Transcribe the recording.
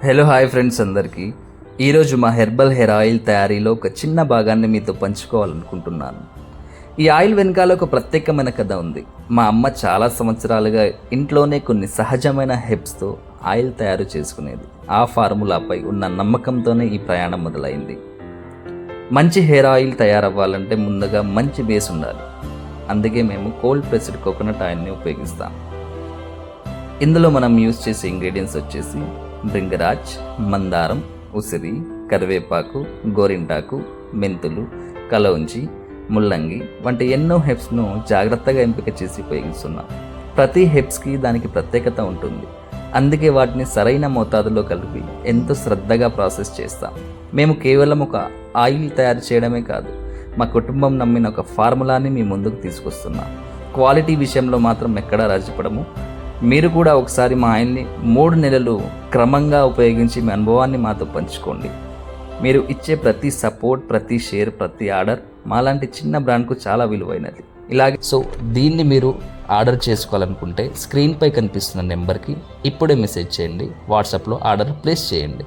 Hello hi friends అందరికీ. ఈరోజు మా హెర్బల్ హెయిర్ ఆయిల్ తయారీలో ఒక చిన్న భాగాన్ని మీతో పంచుకోవాలనుకుంటున్నాను. ఈ ఆయిల్ వెనకాల ఒక ప్రత్యేకమైన కథ ఉంది. మా అమ్మ చాలా సంవత్సరాలుగా ఇంట్లోనే కొన్ని సహజమైన హెర్బ్స్తో ఆయిల్ తయారు చేసుకునేది. ఆ ఫార్ములాపై ఉన్న నమ్మకంతోనే ఈ ప్రయాణం మొదలైంది. మంచి హెయిర్ ఆయిల్ తయారవ్వాలంటే ముందుగా మంచి బేస్ ఉండాలి. అందుకే మేము కోల్డ్ ప్రెస్డ్ కోకోనట్ ఆయిల్ని ఉపయోగిస్తాం. ఇందులో మనం యూజ్ చేసే ఇంగ్రీడియంట్స్ వచ్చేసి భృంగరాజ్, మందారం, ఉసిరి, కరివేపాకు, గోరింటాకు, మెంతులు, కలౌంజి, ముల్లంగి వంటి ఎన్నో హెర్బ్స్ను జాగ్రత్తగా ఎంపిక చేసి ఉపయోగిస్తున్నాం. ప్రతి హెర్బ్స్కి దానికి ప్రత్యేకత ఉంటుంది. అందుకే వాటిని సరైన మోతాదులో కలిపి ఎంతో శ్రద్ధగా ప్రాసెస్ చేస్తాం. మేము కేవలం ఒక ఆయిల్ తయారు చేయడమే కాదు, మా కుటుంబం నమ్మిన ఒక ఫార్ములాని మీ ముందుకు తీసుకొస్తున్నాం. క్వాలిటీ విషయంలో మాత్రం ఎక్కడా రాజీపడము. మీరు కూడా ఒకసారి మా ఆయిల్ని 3 నెలలు క్రమంగా ఉపయోగించి మీ అనుభవాన్ని మాతో పంచుకోండి. మీరు ఇచ్చే ప్రతి సపోర్ట్, ప్రతి షేర్, ప్రతి ఆర్డర్ మాలాంటి చిన్న బ్రాండ్కు చాలా విలువైనది. ఇలాగే దీన్ని మీరు ఆర్డర్ చేసుకోవాలనుకుంటే స్క్రీన్పై కనిపిస్తున్న నెంబర్కి ఇప్పుడే మెసేజ్ చేయండి. వాట్సాప్లో ఆర్డర్ ప్లేస్ చేయండి.